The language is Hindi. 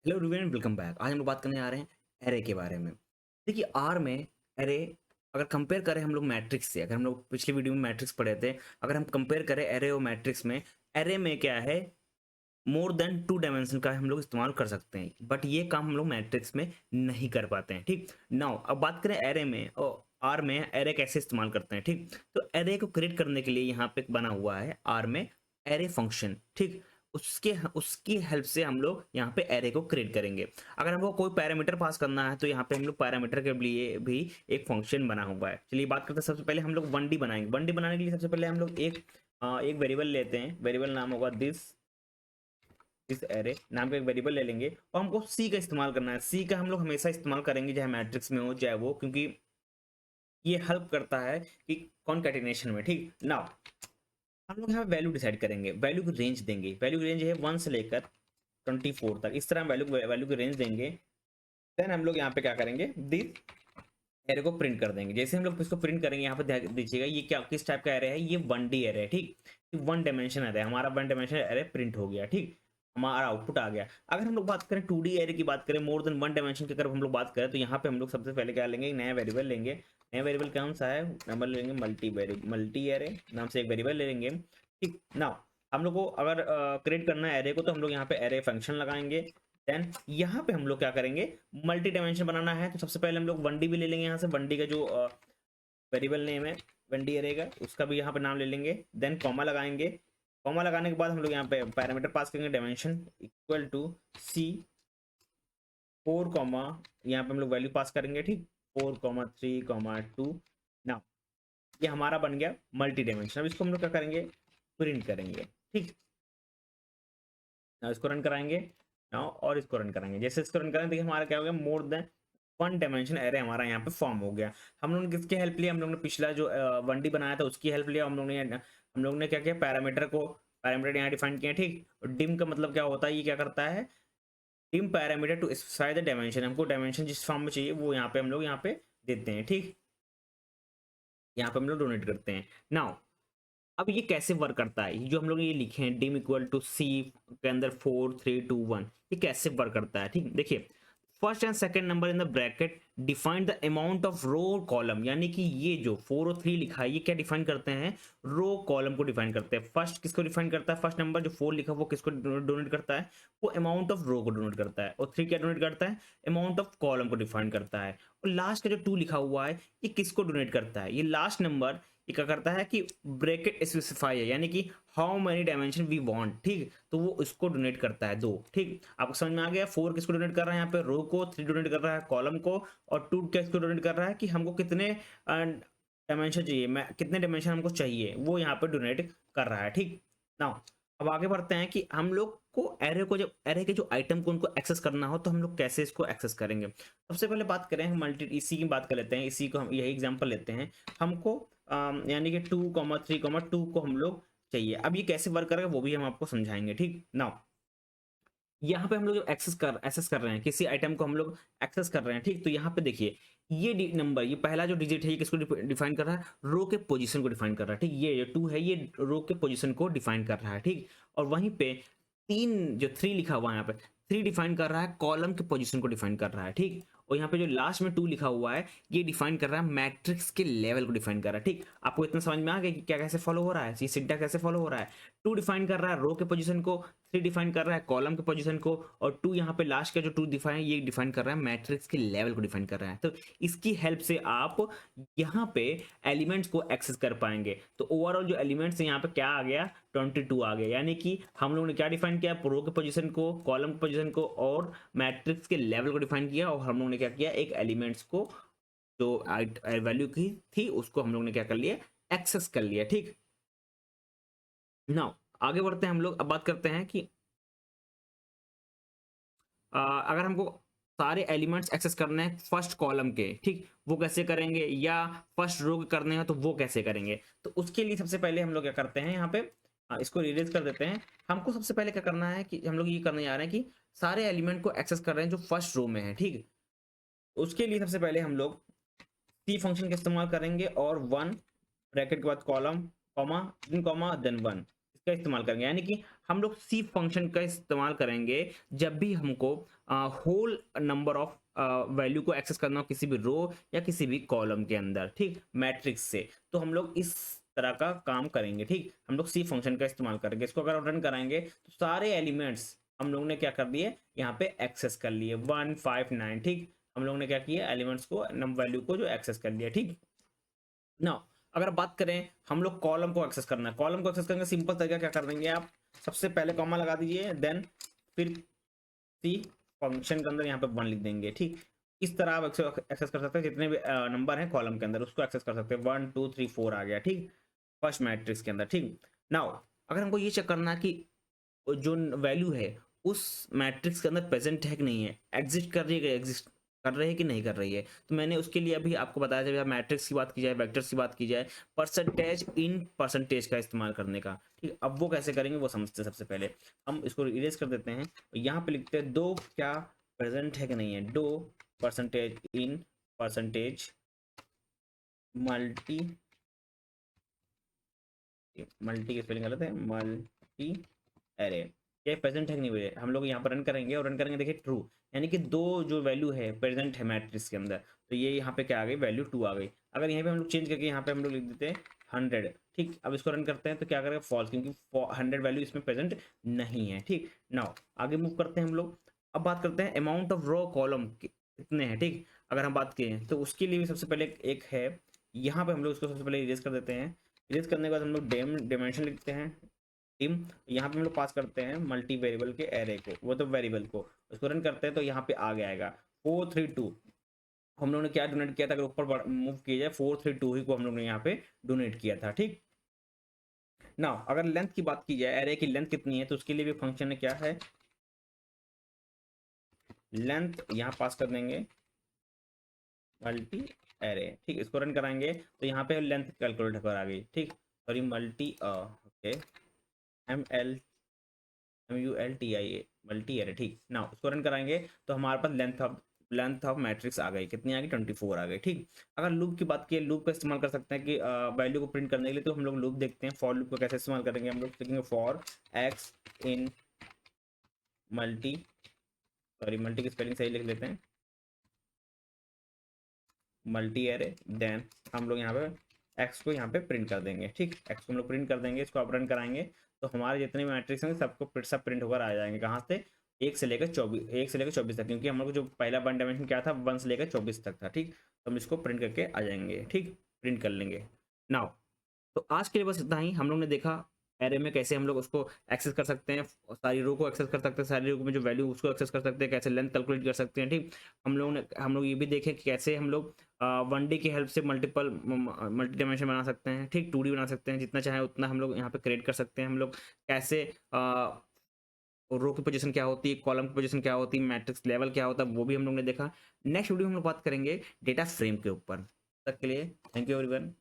Hello everyone, welcome back. आज हम लोग बात करने आ रहे हैं एरे के बारे में। देखिए, आर में एरे अगर कंपेयर करें हम लोग मैट्रिक्स से, अगर हम लोग पिछले वीडियो में मैट्रिक्स पढ़े थे, अगर हम कंपेयर करें एरे और मैट्रिक्स में, एरे में क्या है, मोर देन 2 डायमेंशन का हम लोग इस्तेमाल कर सकते हैं, बट ये काम हम लोग मैट्रिक्स में नहीं कर पाते हैं। ठीक, नाउ अब बात करें एरे में और आर में एरे कैसे इस्तेमाल करते हैं। ठीक, तो एरे को क्रिएट करने के लिए यहाँ पे बना हुआ है आर में एरे फंक्शन। ठीक, उसके उसकी हेल्प से हम लोग यहाँ पे एरे को क्रिएट करेंगे। अगर हमको कोई पैरामीटर पास करना है तो यहाँ पे हम लोग पैरामीटर के लिए भी एक फंक्शन बना हुआ है। चलिए बात करते हैं, सबसे पहले हम लोग 1D बनाएंगे। 1D बनाने के लिए सबसे पहले हम लोग एक वेरिएबल लेते हैं। वेरिएबल नाम होगा दिस एरे नाम का एक वेरिएबल ले लेंगे और हमको सी का इस्तेमाल करना है। सी का हम लोग हमेशा इस्तेमाल करेंगे, चाहे मैट्रिक्स में हो चाहे वो, क्योंकि ये हेल्प करता है कि कॉन्कैटिनेशन में। ठीक, नाउ हम लोग यहाँ वैल्यू डिसाइड करेंगे, वैल्यू की रेंज देंगे। वैल्यू की रेंज है 1 से लेकर 24 तक, इस तरह वैल्यू की रेंज देंगे। देन हम लोग यहाँ पे क्या करेंगे, दिस एरे को प्रिंट कर देंगे। जैसे हम लोग इसको प्रिंट करेंगे, यहाँ पे ध्यान दीजिएगा ये क्या किस टाइप का एरे है, ये 1D एरे है। ठीक, 1 डायमेंशन एरे, हमारा 1 डायमेंशन एरे प्रिंट हो गया। ठीक, हमारा आउटपुट आ गया। अगर हम लोग बात करें 2D एरे की, बात करें मोर देन 1 डायमेंशन की, अगर हम लोग बात करें तो यहाँ पे हम लोग सबसे पहले क्या लेंगे, नया वेरिएबल लेंगे। नया वेरिएबल कौन सा है, नंबर लेंगे मल्टी एरे नाम से एक वेरिएबल ले लेंगे। ठीक, नाउ हम लोग को अगर क्रिएट करना है एरे को, तो हम लोग यहाँ पे एरे फंक्शन लगाएंगे। देन यहाँ पे हम लोग क्या करेंगे, मल्टी डायमेंशन बनाना है तो सबसे पहले हम लोग 1D भी ले लेंगे। यहाँ से 1D का जो वेरिएबल नेम है 1D एरे का, उसका भी यहाँ पे नाम ले लेंगे। देन कॉमा लगाएंगे। कॉमा लगाने के बाद हम लोग यहाँ पे पैरामीटर पास करेंगे, dimension equal to C 4 comma, यहाँ पे हम लोग वैल्यू पास करेंगे। ठीक, 4,3,2। नाउ ये हमारा बन गया मल्टी डायमेंशन। अब इसको हम लोग क्या करेंगे, प्रिंट करेंगे। ठीक, नाउ इसको रन कराएंगे। नाउ और इसको रन कराएंगे। जैसे इसको रन करेंगे, देखिए हमारा क्या हो गया, मोर देन 1 डायमेंशन एरे हमारा यहाँ पे फॉर्म हो गया। हम लोगों ने किसकी हेल्प लिया, हम लोग ने पिछला जो 1D बनाया था उसकी हेल्प लिया। हम लोग ने क्या किया, पैरामीटर यहाँ डिफाइन किया। ठीक, डिम का मतलब क्या होता है, ये क्या करता है, dim parameter to specify the dimension. हमको डायमेंशन जिस फॉर्म में चाहिए वो यहाँ पे हम लोग यहाँ पे देते हैं। ठीक, यहाँ पे हम लोग डोनेट करते हैं। नाउ अब ये कैसे वर्क करता है, ये जो हम लोग ये लिखे हैं डिम इक्वल टू सी के अंदर 4,3,2,1, ये कैसे वर्क करता है। ठीक, देखिए, first and second number in the bracket define the amount of row column, यानी कि ये जो 4 और 3 लिखा है ये क्या डिफाइन करते हैं, रो कॉलम को डिफाइन करते हैं। फर्स्ट किसको डिफाइन करता है, फर्स्ट नंबर जो 4 लिखा है वो किसको डोनेट करता है, वो अमाउंट ऑफ रो को डोनेट करता है। और 3 क्या डोनेट करता है, अमाउंट ऑफ कॉलम को डिफाइन करता है। और लास्ट का जो 2 लिखा हुआ है ये किसको डोनेट करता है, ये लास्ट नंबर ये क्या करता है कि ब्रैकेट स्पेसिफाई है, यानी कि how many dimension we want. ठीक, तो वो इसको डोनेट करता है 2। ठीक, आपको समझ में आ गया, 4 किसको डोनेट कर रहा है, यहाँ पे रो को, 3 डोनेट कर रहा है कॉलम को, और 2 किसको डोनेट कर रहा है कि हमको कितने डायमेंशन चाहिए, मैं कितने डायमेंशन हमको चाहिए, वो यहाँ पे डोनेट कर रहा है। ठीक, नाउ अब आगे बढ़ते हैं कि हम लोग को एरे को, जब एरे के जो आइटम को उनको एक्सेस करना हो तो हम लोग कैसे इसको एक्सेस करेंगे। सबसे पहले बात करें हम इसी की बात कर लेते हैं, इसी को हम यही एग्जांपल लेते हैं। हमको यानी कि 2,3,2 को हम लोग चाहिए। अब ये कैसे वर्क करेगा वो भी हम आपको समझाएंगे। ठीक, नाउ यहाँ पे हम लोग एक्सेस कर रहे हैं, किसी आइटम को हम लोग एक्सेस कर रहे हैं। ठीक, तो यहाँ पे देखिए ये नंबर, ये पहला जो डिजिट है ये किसको डिफाइन कर रहा है, रो के पोजीशन को डिफाइन कर रहा है। ठीक, ये जो 2 है ये रो के पोजीशन को डिफाइन कर रहा है। ठीक, और वहीं पे 3 लिखा हुआ है, यहाँ पे 3 डिफाइन कर रहा है कॉलम के पोजीशन को डिफाइन कर रहा है। ठीक, और यहाँ पे जो लास्ट में 2 लिखा हुआ है ये डिफाइन कर रहा है मैट्रिक्स के लेवल को डिफाइन कर रहा है। ठीक, आपको इतना समझ में आ गया कि क्या कैसे फॉलो हो रहा है, ये सिंटैक्स कैसे फॉलो हो रहा है। 2 डिफाइन कर रहा है रो के पोजीशन को, 3 डिफाइन कर रहा है कॉलम के पोजीशन को, और 2 यहाँ पे लास्ट का जो 2 डिफाइन ये डिफाइन कर रहा है मैट्रिक्स के लेवल को डिफाइन कर रहा है। तो इसकी हेल्प से आप यहाँ पे एलिमेंट्स को एक्सेस कर पाएंगे। तो ओवरऑल जो एलिमेंट्स यहाँ पे क्या आ गया, 22 आ गया, यानी कि हम लोगों ने क्या डिफाइन किया, रो के पोजीशन को, कॉलम के पोजीशन को और मैट्रिक्स के लेवल को डिफाइन किया। और हम लोगों ने क्या किया, एक एलिमेंट्स को जो वैल्यू की थी उसको हम लोग ने क्या कर लिया, एक्सेस कर लिया। ठीक, नाउ आगे बढ़ते हैं हम लोग, अब बात करते हैं कि अगर हमको सारे एलिमेंट्स एक्सेस करने हैं फर्स्ट कॉलम के, ठीक, वो कैसे करेंगे, या फर्स्ट रो के करने हैं तो वो कैसे करेंगे। तो उसके लिए सबसे पहले हम लोग क्या करते हैं, यहाँ पे इसको इरेज कर देते हैं। हमको सबसे पहले क्या करना है कि हम लोग ये करने जा रहे हैं कि सारे एलिमेंट को एक्सेस कर रहे हैं जो फर्स्ट रो में है। ठीक, उसके लिए सबसे पहले हम लोग सी फंक्शन का इस्तेमाल करेंगे और 1 ब्रैकेट के बाद कॉलम, कॉमा, देन 1 का इस्तेमाल करेंगे, यानी कि हम लोग सी फंक्शन का इस्तेमाल करेंगे जब भी हमको होल नंबर ऑफ वैल्यू को एक्सेस करना हो किसी भी रो या किसी भी कॉलम के अंदर, ठीक, मैट्रिक्स से। तो हम लोग इस तरह का काम करेंगे, ठीक, हम लोग सी फंक्शन का इस्तेमाल करेंगे। इसको अगर रन कराएंगे तो सारे एलिमेंट्स हम लोग ने क्या कर दिए, यहाँ पे एक्सेस कर लिए 159, ठीक, हम लोग ने क्या किया, एलिमेंट्स को नम वैल्यू को जो एक्सेस कर लिया, ठीक। नाउ अगर बात करें हम लोग कॉलम को एक्सेस करना है, कॉलम को एक्सेस करेंगे सिंपल तरीका क्या कर देंगे आप, सबसे पहले कॉमा लगा दीजिए, देन फिर सी फंक्शन के अंदर यहाँ पे 1 लिख देंगे, ठीक। इस तरह आप एक्सेस कर सकते हैं जितने भी नंबर हैं कॉलम के अंदर, उसको एक्सेस कर सकते हैं। 1 2 3 4 आ गया, ठीक, फर्स्ट मैट्रिक्स के अंदर, ठीक। नाउ अगर हमको ये चेक करना है कि जो वैल्यू है उस मैट्रिक्स के अंदर प्रेजेंट है कि नहीं है, एग्जिस्ट कर रही है, एग्जिस्ट कर रही है कि नहीं कर रही है, तो मैंने उसके लिए अभी आपको बताया, जब मैट्रिक्स की बात की जाए, वेक्टर्स की बात की जाए, परसेंटेज इन परसेंटेज का इस्तेमाल करने का, ठीक। अब वो कैसे करेंगे वो समझते हैं। सबसे पहले हम इसको इरेज कर देते हैं, यहाँ पे लिखते हैं दो क्या प्रेजेंट है कि नहीं है, दो percentage in percentage multi, multi की स्पेलिंग गलत है, मल्टी एरे, ये प्रेजेंट है कि नहीं हुए, हम लोग यहाँ पर रन करेंगे और रन करेंगे, देखिए ट्रू, यानी कि दो जो वैल्यू है प्रेजेंट है मैट्रिक्स के अंदर, तो ये यहाँ पे क्या आ गई, वैल्यू 2 आ गई। अगर यहाँ पे हम लोग चेंज करके यहाँ पे हम लोग लिख देते हैं 100, ठीक, अब इसको रन करते हैं तो क्या करेगा, फॉल्स, क्योंकि 100 वैल्यू इसमें प्रेजेंट नहीं है, ठीक। नाउ आगे मूव करते हैं हम लोग। अब बात करते हैं अमाउंट ऑफ रो कॉलम कितने हैं, ठीक। अगर हम बात करें तो उसके लिए भी सबसे पहले एक है, यहाँ पे हम लोग उसको सबसे पहले इरेज कर देते हैं। इरेज करने के बाद हम लोग डायमेंशन लिखते हैं, टीम, यहाँ पे हम लोग पास करते हैं मल्टी वेरिएबल के एरे को, वो तो वेरिएबल को, उसको रन करते हैं तो यहाँ पे आ गया आएगा 432। हम लोगों ने क्या डोनेट किया था, अगर ऊपर मूव किया जाए 432 ही को हम लोग ने यहाँ पे डोनेट किया था, ठीक। ना अगर लेंथ की बात की जाए, एरे की लेंथ कितनी है, तो उसके लिए भी फंक्शन है, क्या है, लेंथ, यहाँ पास कर देंगे मल्टी एरे, ठीक। इसको रन कराएंगे तो यहाँ पे लेंथ कैलकुलेट कर आ गई, ठीक, sorry multi okay MULTIA multi array, ठीक। ना उसको रन कराएंगे तो हमारे पास लेंथ ऑफ मैट्रिक्स आ गई, कितनी आ गई, 24 आ गई, ठीक। अगर लूप की बात की, लूप का इस्तेमाल कर सकते हैं कि वैल्यू को प्रिंट करने के लिए, तो हम लोग लूप देखते हैं, फॉर लूप को कैसे इस्तेमाल करेंगे, हम लोग लिखेंगे for x in multi, sorry multi की स्पेलिंग सही लिख लेते हैं, मल्टी एरे, देन हम लोग यहाँ पे एक्स को यहाँ पे प्रिंट कर देंगे, ठीक, एक्स को हम लोग प्रिंट कर देंगे। इसको आप रन कराएंगे तो हमारे जितने भी मैट्रिक्स होंगे सबको सब प्रिंट होकर आ जाएंगे, कहाँ से, 1 से लेकर 24 तक, क्योंकि हम लोग जो पहला 1 डायमेंशन क्या था, 1 से लेकर 24 तक था, ठीक। तो हम इसको प्रिंट करके आ जाएंगे, ठीक, प्रिंट कर लेंगे। नाउ तो आज के लिए बस इतना ही। हम लोग ने देखा एरे में कैसे हम लोग उसको एक्सेस कर सकते हैं, सारी रो को एक्सेस कर सकते हैं, सारी रो में जो वैल्यू उसको एक्सेस कर सकते हैं, कैसे लेंथ कैलकुलेट कर सकते हैं, ठीक। हम लोग ये भी देखें कि कैसे हम लोग 1D की हेल्प से मल्टी डायमेंशन बना सकते हैं, ठीक, 2D बना सकते हैं, जितना चाहे उतना हम लोग यहाँ पे क्रिएट कर सकते हैं। हम लोग कैसे रो की पोजीशन क्या होती है, कॉलम की पोजीशन क्या होती है, मैट्रिक्स लेवल क्या होता है, वो भी हम लोग ने देखा। नेक्स्ट वीडियो में हम लोग बात करेंगे डेटा फ्रेम के ऊपर। तक के लिए थैंक यू एवरीवन।